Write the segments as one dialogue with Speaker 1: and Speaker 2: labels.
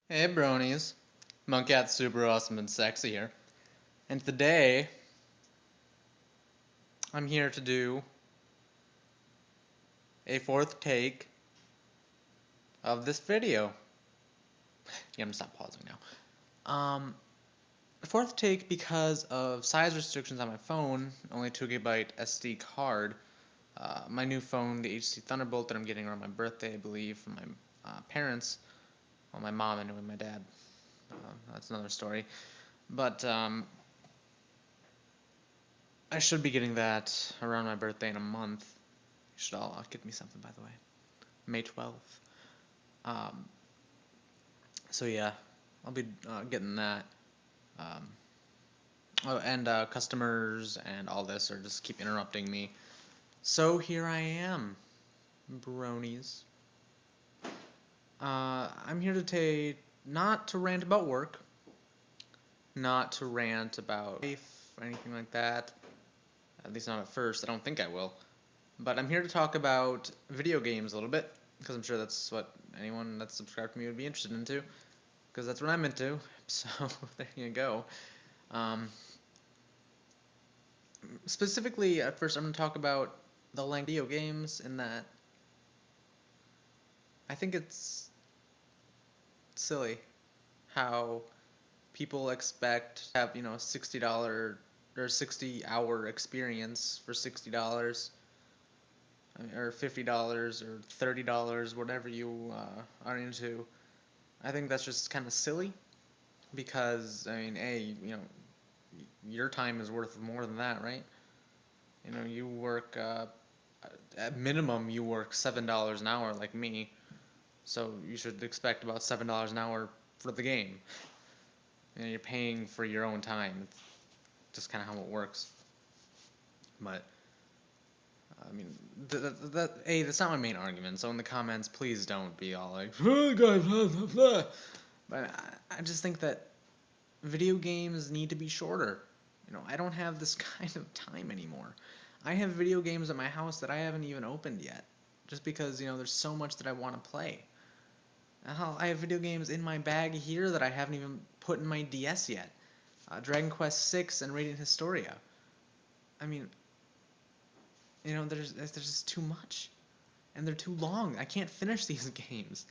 Speaker 1: Hey bronies, Monkeyat super awesome and sexy here. And today, I'm here to do a fourth take of this video. Yeah, I'm gonna stop pausing now. Fourth take because of size restrictions on my phone, only 2 GB SD card. My new phone, the HC Thunderbolt that I'm getting around my birthday, I believe, from my parents. Well, my mom and my dad. That's another story. But I should be getting that around my birthday in a month. You should all get me something, by the way. May 12th. Um, so yeah, I'll be getting that. Um, oh, and customers and all this are just keep interrupting me. So here I am, bronies. I'm here to not to rant about work, not to rant about life or anything like that. At least not at first. I don't think I will. But I'm here to talk about video games a little bit because I'm sure that's what anyone that's subscribed to me would be interested into. Because that's what I'm into. So there you go. Um, Specifically, at first, I'm going to talk about the length of video games in that I think it's silly how people expect to have, $60 or 60-hour experience for $60 or $50 or $30, whatever you are into. I think that's just kind of silly because, I mean, your time is worth more than that, right? You work, at minimum, you work $7 an hour like me. So you should expect about $7 an hour for the game. And you're paying for your own time. It's just kind of how it works. But I mean, that's not my main argument. So in the comments, please don't be all like, "Oh, God, blah, blah, blah." But I just think that video games need to be shorter. I don't have this kind of time anymore. I have video games at my house that I haven't even opened yet, just because there's so much that I want to play. Hell, I have video games in my bag here that I haven't even put in my DS yet. Dragon Quest VI and Radiant Historia. I mean, there's just too much, and they're too long. I can't finish these games.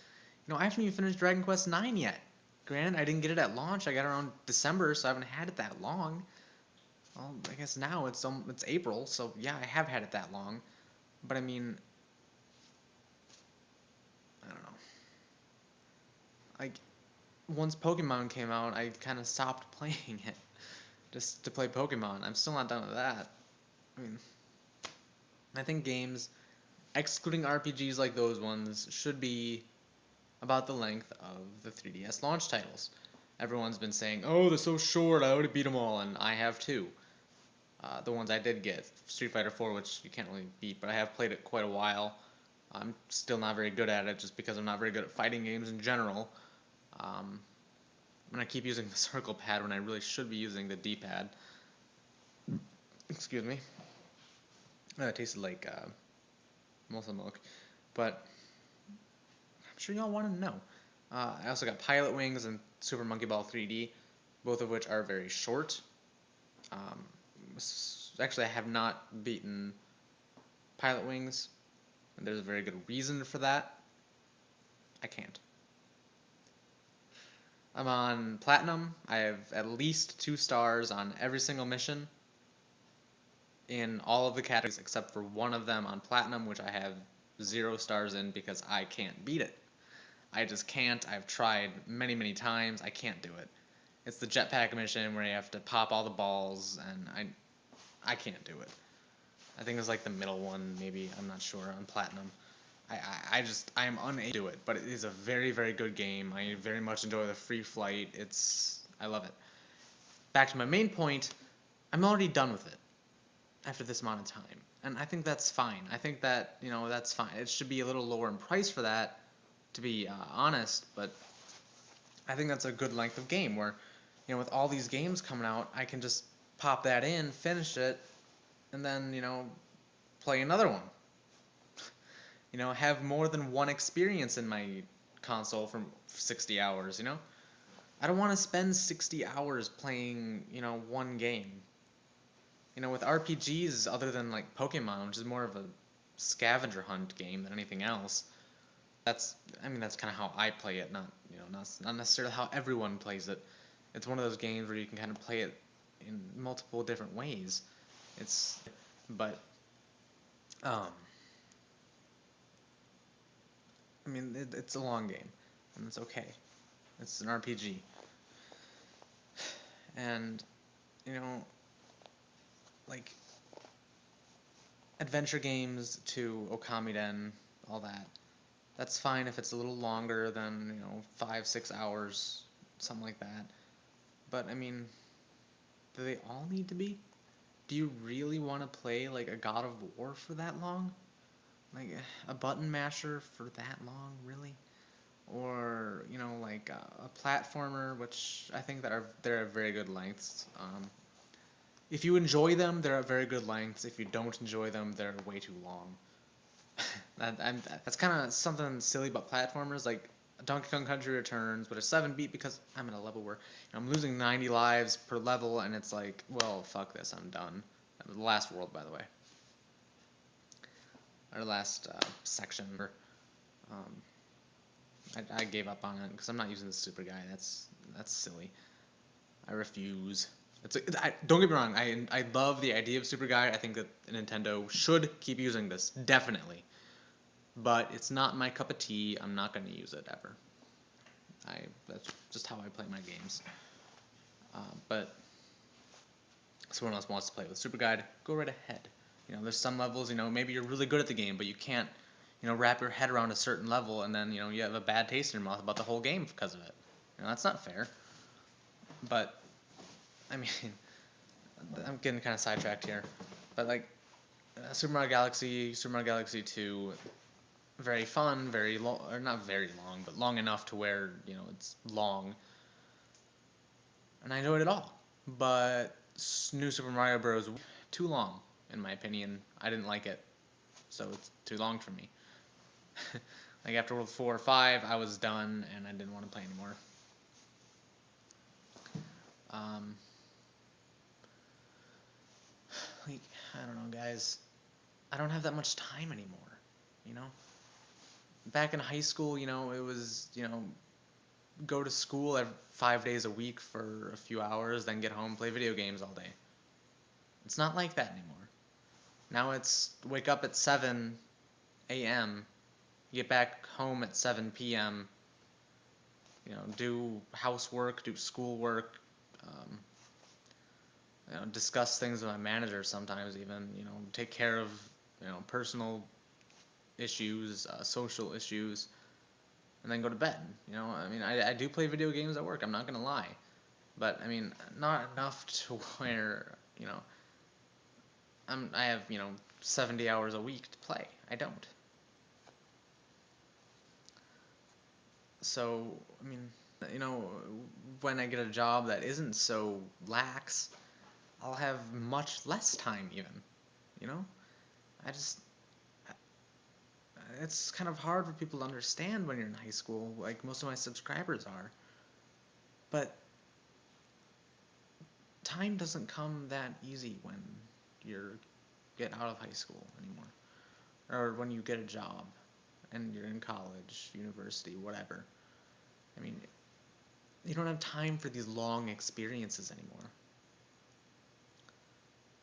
Speaker 1: I haven't even finished Dragon Quest IX yet. Granted, I didn't get it at launch. I got it around December, so I haven't had it that long. Well, I guess now it's April, so yeah, I have had it that long. But I mean, I don't know. Like once Pokemon came out, I kind of stopped playing it just to play Pokemon. I'm still not done with that. I mean, I think games, excluding RPGs like those ones, should be about the length of the 3DS launch titles. Everyone's been saying, "Oh, they're so short. I already beat them all," and I have too. The ones I did get, Street Fighter 4, which you can't really beat, but I have played it quite a while. I'm still not very good at it, just because I'm not very good at fighting games in general. Um, and I keep using the circle pad when I really should be using the D-pad. Excuse me. It tasted like muscle milk, but I'm sure y'all want to know. I also got Pilot Wings and Super Monkey Ball 3D, both of which are very short. Um, Actually, I have not beaten Pilot Wings, and there's a very good reason for that. I can't. I'm on Platinum. I have at least 2 stars on every single mission in all of the categories except for one of them on Platinum, which I have 0 stars in because I can't beat it. I just can't. I've tried many, many times. I can't do it. It's the jetpack mission where you have to pop all the balls, and I can't do it. I think it's like the middle one, maybe. I'm not sure on Platinum. I am unable to do it, but it is a very, very good game. I very much enjoy the free flight. I love it. Back to my main point, I'm already done with it after this amount of time. And I think that's fine. I think that, that's fine. It should be a little lower in price for that, to be honest, but I think that's a good length of game where, with all these games coming out, I can just pop that in, finish it, and then, play another one. Have more than one experience in my console for 60 hours, you know? I don't want to spend 60 hours playing, one game. With RPGs, other than like Pokemon, which is more of a scavenger hunt game than anything else, that's, I mean, that's kind of how I play it, not necessarily how everyone plays it. It's one of those games where you can kind of play it in multiple different ways. It's, but, um, I mean, it's a long game, and it's okay. It's an RPG, and you know, like adventure games to Okamiden, all that. That's fine if it's a little longer than 5 6 hours, something like that. But I mean, do they all need to be? Do you really want to play like a God of War for that long? Like a button masher for that long, really? Or like a platformer, which I think that they're at very good lengths. If you enjoy them, they're at very good lengths. If you don't enjoy them, they're way too long. That's kind of something silly about platformers, like Donkey Kong Country Returns, but it's 7-beat because I'm at a level where I'm losing 90 lives per level, and it's like, well, fuck this, I'm done. The last world, by the way, or last section. Um, I gave up on it because I'm not using the super guy. That's silly. I refuse. Don't get me wrong. I love the idea of super guy. I think that Nintendo should keep using this, definitely. But it's not my cup of tea. I'm not going to use it ever. That's just how I play my games. But someone else wants to play with Super Guide, go right ahead. There's some levels, maybe you're really good at the game, but you can't, wrap your head around a certain level, and then, you have a bad taste in your mouth about the whole game because of it. That's not fair. But, I mean, I'm getting kind of sidetracked here. But, like, Super Mario Galaxy, Super Mario Galaxy 2, very fun, very long, or not very long, but long enough to where, it's long. And I enjoyed it all. But New Super Mario Bros. Too long, in my opinion. I didn't like it, so it's too long for me. Like after World 4 or 5, I was done and I didn't want to play anymore. Um, like I don't know, guys. I don't have that much time anymore. You know, back in high school, it was go to school 5 days a week for a few hours, then get home, play video games all day. It's not like that anymore. Now it's wake up at 7 a.m., get back home at 7 p.m., do housework, do schoolwork, um, discuss things with my manager sometimes even, take care of, personal issues, social issues, and then go to bed. I mean, I do play video games at work, I'm not going to lie. But, I mean, not enough to where, I have, 70 hours a week to play. I don't. So, I mean, you know, when I get a job that isn't so lax, I'll have much less time even, you know? I just it's kind of hard for people to understand when you're in high school, like most of my subscribers are. But time doesn't come that easy when you're get out of high school anymore, or when you get a job and you're in college, university, whatever. I mean, you don't have time for these long experiences anymore.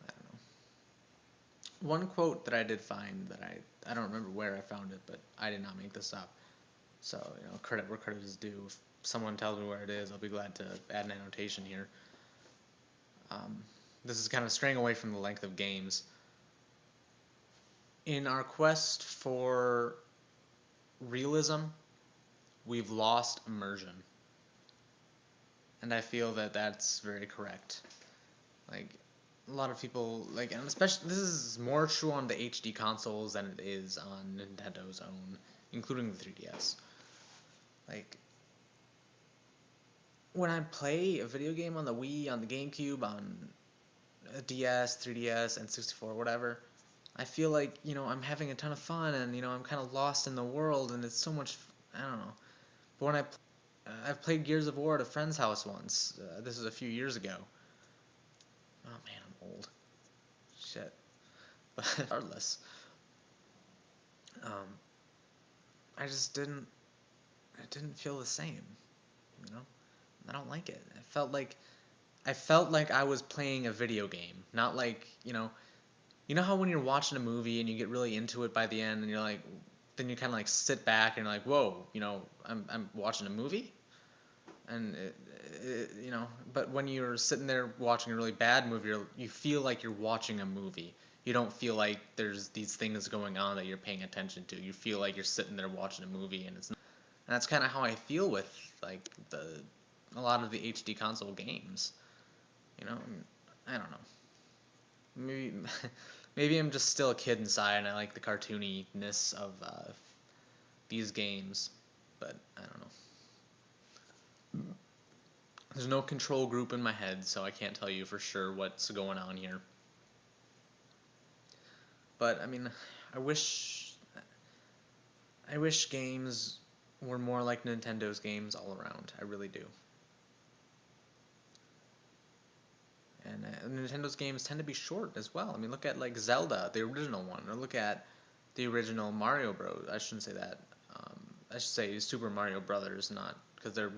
Speaker 1: I don't know. One quote that I did find that I don't remember where I found it, but I did not make this up. So, credit where credit is due. If someone tells me where it is, I'll be glad to add an annotation here. Um, this is kind of straying away from the length of games. In our quest for realism, we've lost immersion. And I feel that that's very correct. Like, a lot of people, like, and especially, this is more true on the HD consoles than it is on Nintendo's own, including the 3DS. Like, when I play a video game on the Wii, on the GameCube, on a DS, 3DS, and 64, whatever, I feel like, I'm having a ton of fun and, I'm kind of lost in the world and it's so much, I don't know. But I've played Gears of War at a friend's house once. This was a few years ago. Oh man, I'm old. Shit. But regardless, um, I just didn't. It didn't feel the same. You know, I don't like it. I felt like I was playing a video game, not like you know how when you're watching a movie and you get really into it by the end and you're like, then you kind of like sit back and you're like, whoa, I'm watching a movie, and but when you're sitting there watching a really bad movie, you feel like you're watching a movie. You don't feel like there's these things going on that you're paying attention to. You feel like you're sitting there watching a movie, and that's kind of how I feel with like a lot of the HD console games. I don't know. Maybe maybe I'm just still a kid inside and I like the cartooniness of these games, but I don't know. There's no control group in my head, so I can't tell you for sure what's going on here. But I mean, I wish I wish games were more like Nintendo's games all around. I really do. And Nintendo's games tend to be short as well. I mean, look at like Zelda, the original one, or look at the original Mario Bros. I shouldn't say that. Um, I should say Super Mario Brothers, not because there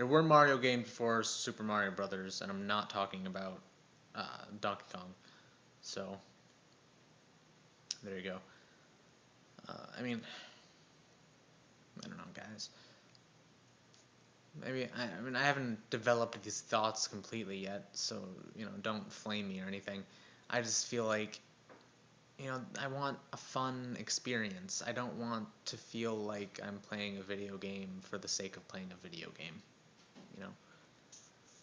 Speaker 1: were Mario games before Super Mario Brothers, and I'm not talking about Donkey Kong. So there you go. I don't know, guys. I mean I haven't developed these thoughts completely yet, so don't flame me or anything. I just feel like I want a fun experience. I don't want to feel like I'm playing a video game for the sake of playing a video game. You know,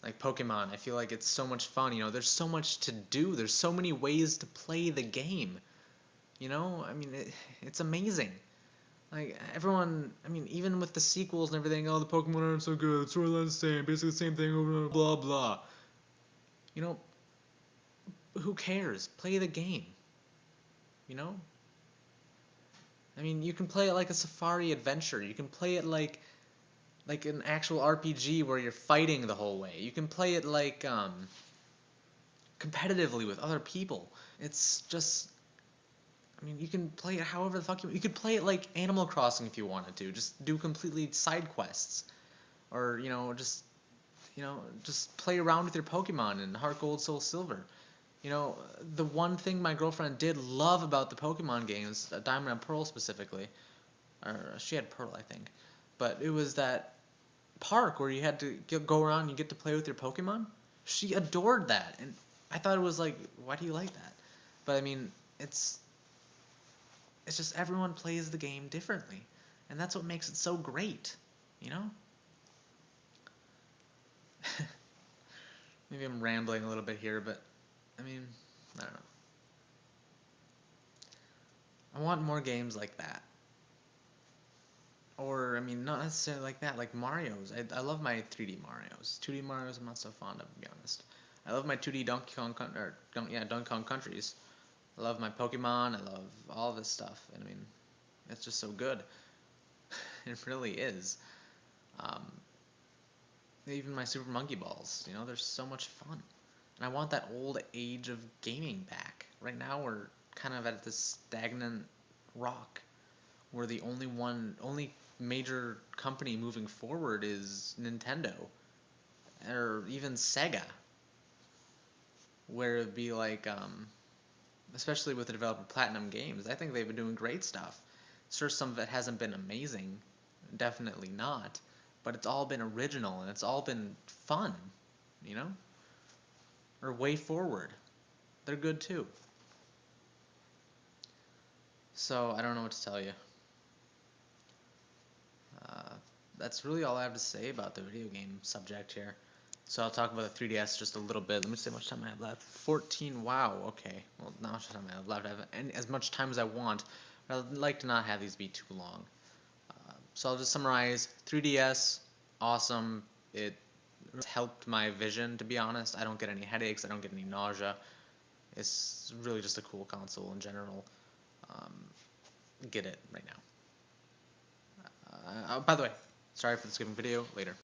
Speaker 1: like Pokemon. I feel like it's so much fun. There's so much to do. There's so many ways to play the game. I mean, it's amazing. Like everyone, I mean, even with the sequels and everything, oh, the Pokemon aren't so good. Storyline's the same, basically the same thing over and over, blah blah. You know, who cares? Play the game. You know, I mean, you can play it like a safari adventure. You can play it like an actual RPG where you're fighting the whole way. You can play it like competitively with other people. It's just, I mean, you can play it however the fuck you could play it like Animal Crossing if you wanted to. Just do completely side quests, or just play around with your Pokemon in Heart Gold, Soul Silver. You know, the one thing my girlfriend did love about the Pokemon games, Diamond and Pearl specifically, or she had Pearl, I think, but it was that park where you had to go around and you get to play with your Pokemon. She adored that, and I thought it was like, why do you like that? But I mean, it's it's just everyone plays the game differently, and that's what makes it so great. You know? Maybe I'm rambling a little bit here, but I mean, I don't know. I want more games like that. Or, I mean, not necessarily like that, like Mario's. I love my 3D Mario's. 2D Mario's I'm not so fond of, to be honest. I love my 2D Donkey Kong, Donkey Kong Countries. I love my Pokemon. I love all this stuff. And I mean, it's just so good. It really is. Um, Even my Super Monkey Balls, they're so much fun. And I want that old age of gaming back. Right now, we're kind of at this stagnant rock where the only major company moving forward is Nintendo or even Sega, where it'd be like, especially with the developer Platinum Games, I think they've been doing great stuff. Sure, some of it hasn't been amazing, definitely not, but it's all been original and it's all been fun, you know? Or Way Forward. They're good too. So I don't know what to tell you. Uh, that's really all I have to say about the video game subject here. So I'll talk about the 3DS just a little bit. Let me see how much time I have left. 14. Wow. Okay. Well, not much time I have left. I have as much time as I want. But I'd like to not have these be too long. So I'll just summarize. 3DS, awesome. It helped my vision, to be honest. I don't get any headaches. I don't get any nausea. It's really just a cool console in general. Um, get it right now. By the way, Sorry for the skipping video. Later.